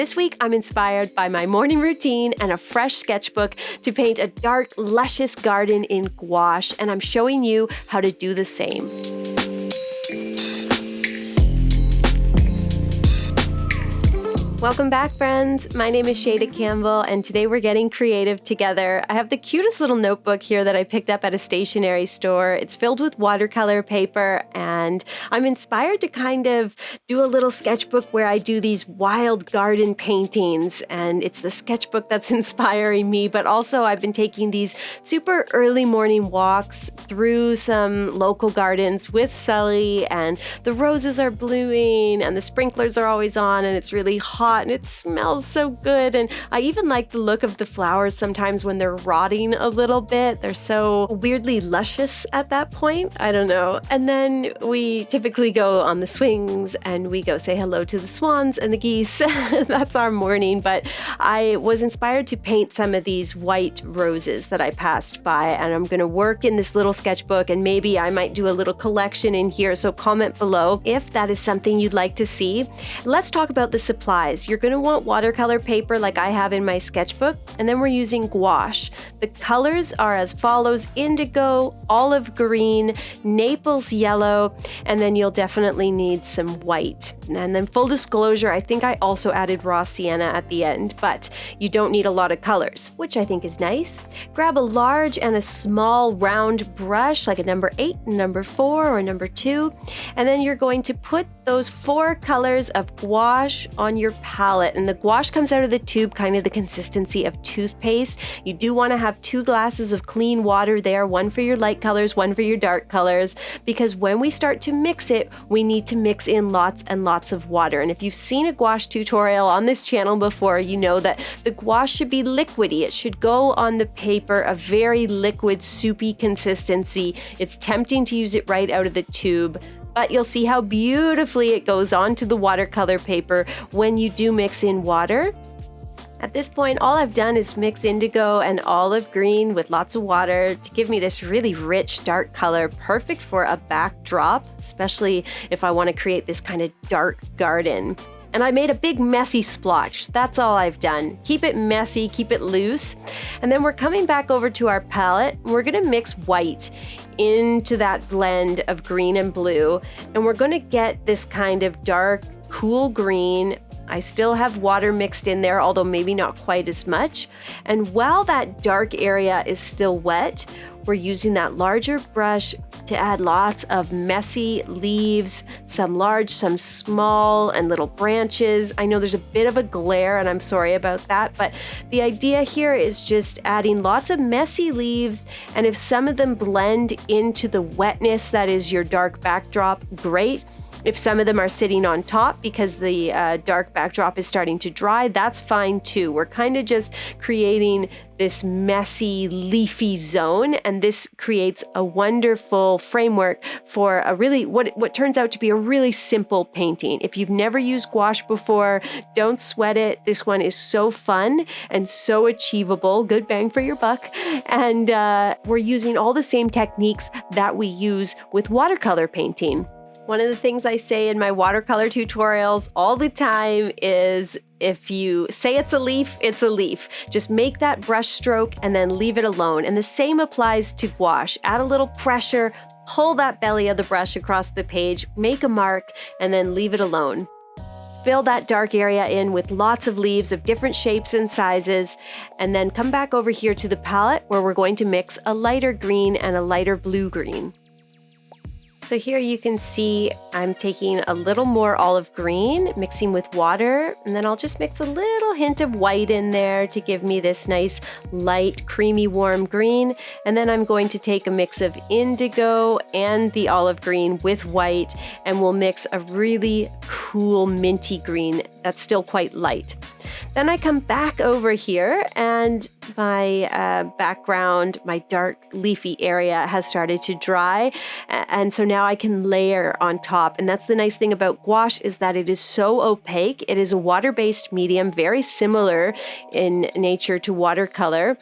This week, I'm inspired by my morning routine and a fresh sketchbook to paint a dark, luscious garden in gouache, and I'm showing you how to do the same. Welcome back, friends. My name is Shayda Campbell, and today we're getting creative together. I have the cutest little notebook here that I picked up at a stationery store. It's filled with watercolor paper, and I'm inspired to kind of do a little sketchbook where I do these wild garden paintings, and it's the sketchbook that's inspiring me, but also I've been taking these super early morning walks through some local gardens with Sully, and the roses are blooming, and the sprinklers are always on, and it's really hot. And it smells so good. And I even like the look of the flowers sometimes when they're rotting a little bit. They're so weirdly luscious at that point. I don't know. And then we typically go on the swings and we go say hello to the swans and the geese. That's our morning. But I was inspired to paint some of these white roses that I passed by. And I'm going to work in this little sketchbook, and maybe I might do a little collection in here. So comment below if that is something you'd like to see. Let's talk about the supplies. You're going to want watercolor paper like I have in my sketchbook, and then we're using gouache. The colors are as follows: indigo, olive green, Naples yellow, and then you'll definitely need some white. And then full disclosure, I think I also added raw sienna at the end, but you don't need a lot of colors, which I think is nice. Grab a large and a small round brush, like a number 8, number 4, or number 2, and then you're going to put those 4 colors of gouache on your palette. And the gouache comes out of the tube kind of the consistency of toothpaste. You do want to have 2 glasses of clean water there, one for your light colors, one for your dark colors, because when we start to mix it, we need to mix in lots and lots of water. And if you've seen a gouache tutorial on this channel before, you know that the gouache should be liquidy. It should go on the paper a very liquid, soupy consistency. It's tempting to use it right out of the tube, but you'll see how beautifully it goes onto the watercolor paper when you do mix in water. At this point, all I've done is mix indigo and olive green with lots of water to give me this really rich, dark color, perfect for a backdrop, especially if I want to create this kind of dark garden. And I made a big messy splotch. That's all I've done. Keep it messy, keep it loose. And then we're coming back over to our palette. We're gonna mix white into that blend of green and blue. And we're gonna get this kind of dark, cool green. I still have water mixed in there, although maybe not quite as much. And while that dark area is still wet, we're using that larger brush to add lots of messy leaves, some large, some small, and little branches. I know there's a bit of a glare, and I'm sorry about that, but the idea here is just adding lots of messy leaves, and if some of them blend into the wetness that is your dark backdrop, great. If some of them are sitting on top because the dark backdrop is starting to dry, that's fine too. We're kind of just creating this messy, leafy zone, and this creates a wonderful framework for a really, what turns out to be a really simple painting. If you've never used gouache before, don't sweat it. This one is so fun and so achievable. Good bang for your buck. And we're using all the same techniques that we use with watercolor painting. One of the things I say in my watercolor tutorials all the time is, if you say it's a leaf, it's a leaf. Just make that brush stroke and then leave it alone. And the same applies to gouache. Add a little pressure, pull that belly of the brush across the page, make a mark, and then leave it alone. Fill that dark area in with lots of leaves of different shapes and sizes, and then come back over here to the palette where we're going to mix a lighter green and a lighter blue-green. So here you can see I'm taking a little more olive green, mixing with water, and then I'll just mix a little hint of white in there to give me this nice light, creamy, warm green. And then I'm going to take a mix of indigo and the olive green with white, and we'll mix a really cool minty green that's still quite light. Then I come back over here, and my background, my dark leafy area has started to dry. And so now I can layer on top. And that's the nice thing about gouache, is that it is so opaque. It is a water-based medium, very similar in nature to watercolor,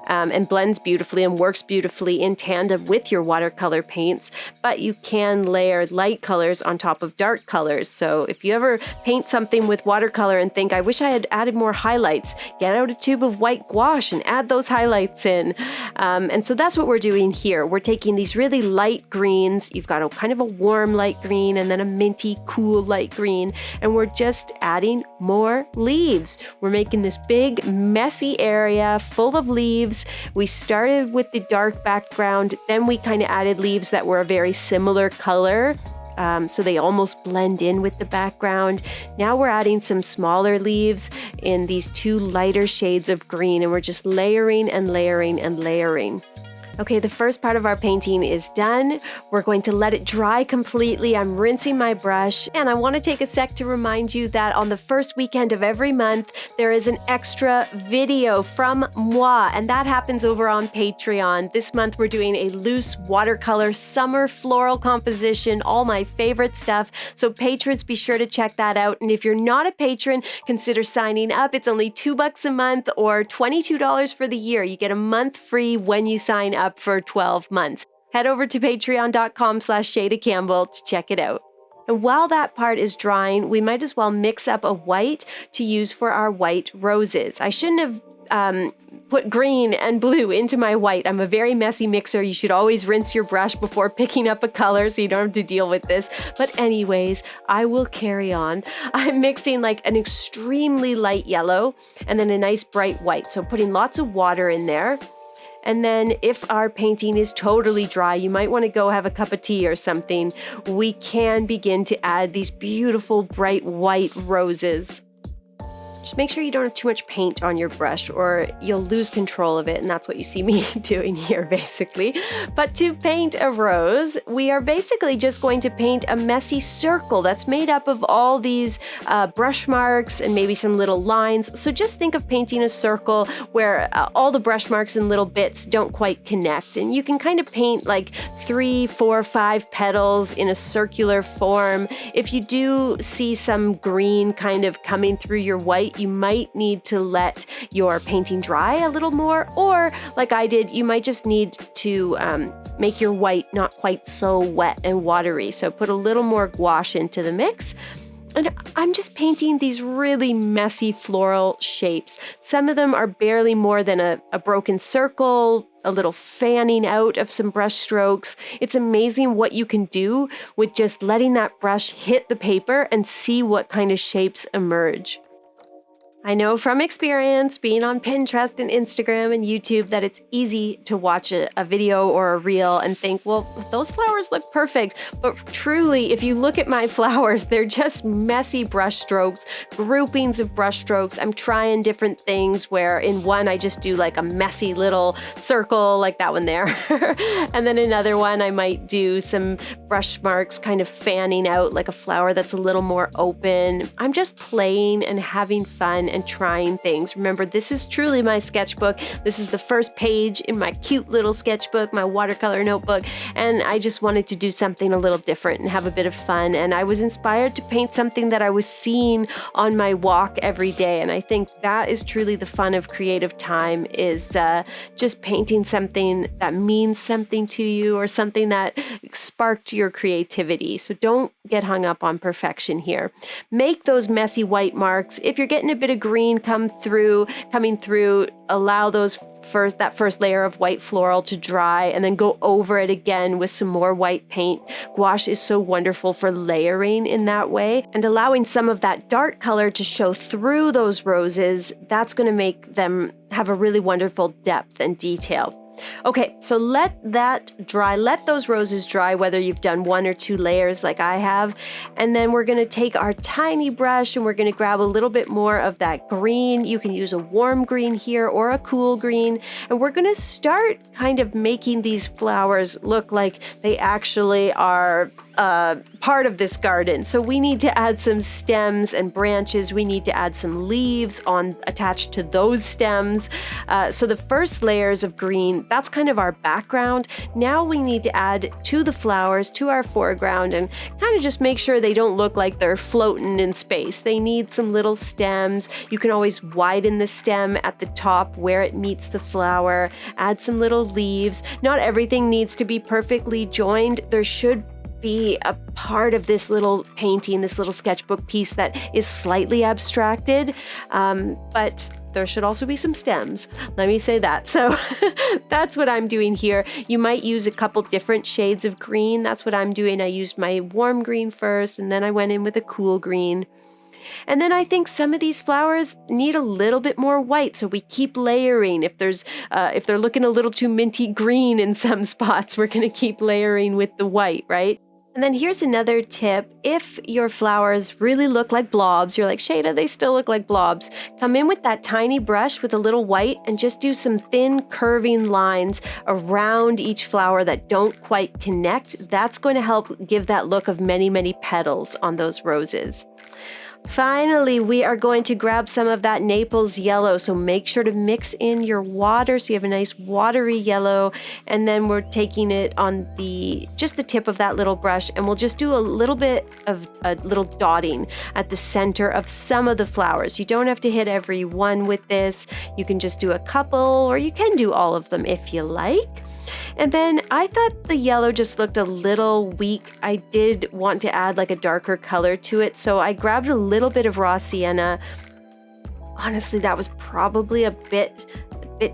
and blends beautifully and works beautifully in tandem with your watercolor paints. But you can layer light colors on top of dark colors. So if you ever paint something with watercolor and think, I wish I had added more highlights, get out a tube of white gouache and add those highlights in. And so that's what we're doing here. We're taking these really light greens. You've got a kind of a warm light green and then a minty, cool light green. And we're just adding more leaves. We're making this big, messy area full of leaves. We started with the dark background, then we kind of added leaves that were a very similar color. So they almost blend in with the background. Now we're adding some smaller leaves in these two lighter shades of green, and we're just layering and layering and layering. Okay, the first part of our painting is done. We're going to let it dry completely. I'm rinsing my brush, and I want to take a sec to remind you that on the first weekend of every month, there is an extra video from moi, and that happens over on Patreon. This month, we're doing a loose watercolor summer floral composition, all my favorite stuff. So patrons, be sure to check that out. And if you're not a patron, consider signing up. It's only $2 a month or $22 for the year. You get a month free when you sign up for 12 months. Head over to patreon.com/Shayda Campbell to check it out. And while that part is drying, we might as well mix up a white to use for our white roses. I shouldn't have put green and blue into my white. I'm a very messy mixer. You should always rinse your brush before picking up a color so you don't have to deal with this. But anyways, I will carry on. I'm mixing like an extremely light yellow and then a nice bright white. So putting lots of water in there. And then if our painting is totally dry, you might want to go have a cup of tea or something. We can begin to add these beautiful bright white roses. Just make sure you don't have too much paint on your brush or you'll lose control of it, and that's what you see me doing here basically. But to paint a rose, we are basically just going to paint a messy circle that's made up of all these brush marks and maybe some little lines. So just think of painting a circle where all the brush marks and little bits don't quite connect. And you can kind of paint like 3, 4, 5 petals in a circular form. If you do see some green kind of coming through your white, you might need to let your painting dry a little more, or like I did, you might just need to make your white not quite so wet and watery. So put a little more gouache into the mix. And I'm just painting these really messy floral shapes. Some of them are barely more than a broken circle, a little fanning out of some brush strokes. It's amazing what you can do with just letting that brush hit the paper and see what kind of shapes emerge. I know from experience, being on Pinterest and Instagram and YouTube, that it's easy to watch a video or a reel and think, well, those flowers look perfect. But truly, if you look at my flowers, they're just messy brush strokes, groupings of brush strokes. I'm trying different things where in one, I just do like a messy little circle like that one there. And then another one, I might do some brush marks kind of fanning out like a flower that's a little more open. I'm just playing and having fun and trying things. Remember, this is truly my sketchbook. This is the first page in my cute little sketchbook, my watercolor notebook, and I just wanted to do something a little different and have a bit of fun. And I was inspired to paint something that I was seeing on my walk every day. And I think that is truly the fun of creative time, is just painting something that means something to you or something that sparked your creativity. So don't get hung up on perfection here. Make those messy white marks. If you're getting a bit of green coming through, allow that first layer of white floral to dry and then go over it again with some more white paint. Gouache is so wonderful for layering in that way and allowing some of that dark color to show through those roses. That's going to make them have a really wonderful depth and detail. Okay, so let that dry. Let those roses dry, whether you've done 1 or 2 layers like I have. And then we're going to take our tiny brush and we're going to grab a little bit more of that green. You can use a warm green here or a cool green. And we're going to start kind of making these flowers look like they actually are part of this garden. So we need to add some stems and branches. We need to add some leaves attached to those stems. So the first layers of green, that's kind of our background. Now we need to add to the flowers, to our foreground, and kind of just make sure they don't look like they're floating in space. They need some little stems. You can always widen the stem at the top where it meets the flower. Add some little leaves. Not everything needs to be perfectly joined. There should be a part of this little painting, this little sketchbook piece that is slightly abstracted, but there should also be some stems. Let me say that. So that's what I'm doing here. You might use a couple different shades of green. That's what I'm doing. I used my warm green first, and then I went in with a cool green. And then I think some of these flowers need a little bit more white, so we keep layering. If they're looking a little too minty green in some spots, we're going to keep layering with the white, right? And then here's another tip. If your flowers really look like blobs, you're like, Shayda, they still look like blobs. Come in with that tiny brush with a little white and just do some thin curving lines around each flower that don't quite connect. That's going to help give that look of many, many petals on those roses. Finally, we are going to grab some of that Naples yellow, so make sure to mix in your water so you have a nice watery yellow, and then we're taking it on just the tip of that little brush, and we'll just do a little bit of a little dotting at the center of some of the flowers. You don't have to hit every one with this. You can just do a couple, or you can do all of them if you like. And then I thought the yellow just looked a little weak. I did want to add like a darker color to it, so I grabbed a little bit of raw sienna. Honestly, that was probably a bit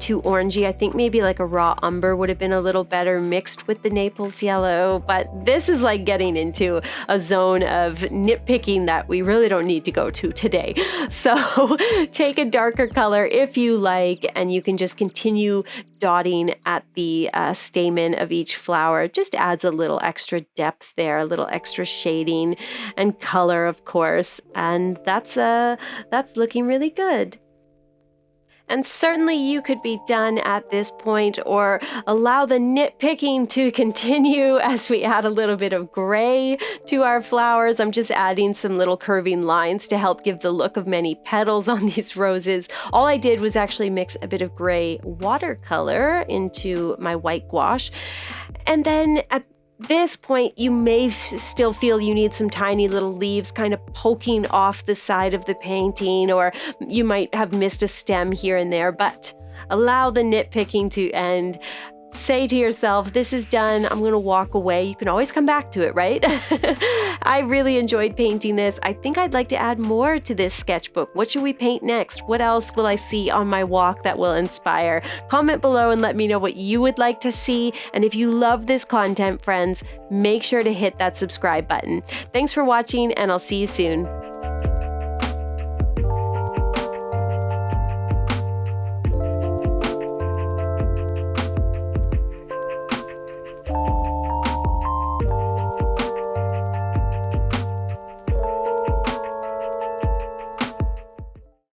too orangey. I think maybe like a raw umber would have been a little better mixed with the Naples yellow, but this is like getting into a zone of nitpicking that we really don't need to go to today. So take a darker color if you like, and you can just continue dotting at the stamen of each flower. It just adds a little extra depth there, a little extra shading and color, of course, and that's looking really good. And certainly you could be done at this point, or allow the nitpicking to continue as we add a little bit of gray to our flowers. I'm just adding some little curving lines to help give the look of many petals on these roses. All I did was actually mix a bit of gray watercolor into my white gouache. And then at this point, you may still feel you need some tiny little leaves kind of poking off the side of the painting, or you might have missed a stem here and there, but allow the nitpicking to end. Say to yourself, this is done, I'm going to walk away. You can always come back to it, right? I really enjoyed painting this. I think I'd like to add more to this sketchbook. What should we paint next? What else will I see on my walk that will inspire? Comment below and let me know what you would like to see. And if you love this content, friends, make sure to hit that subscribe button. Thanks for watching, and I'll see you soon.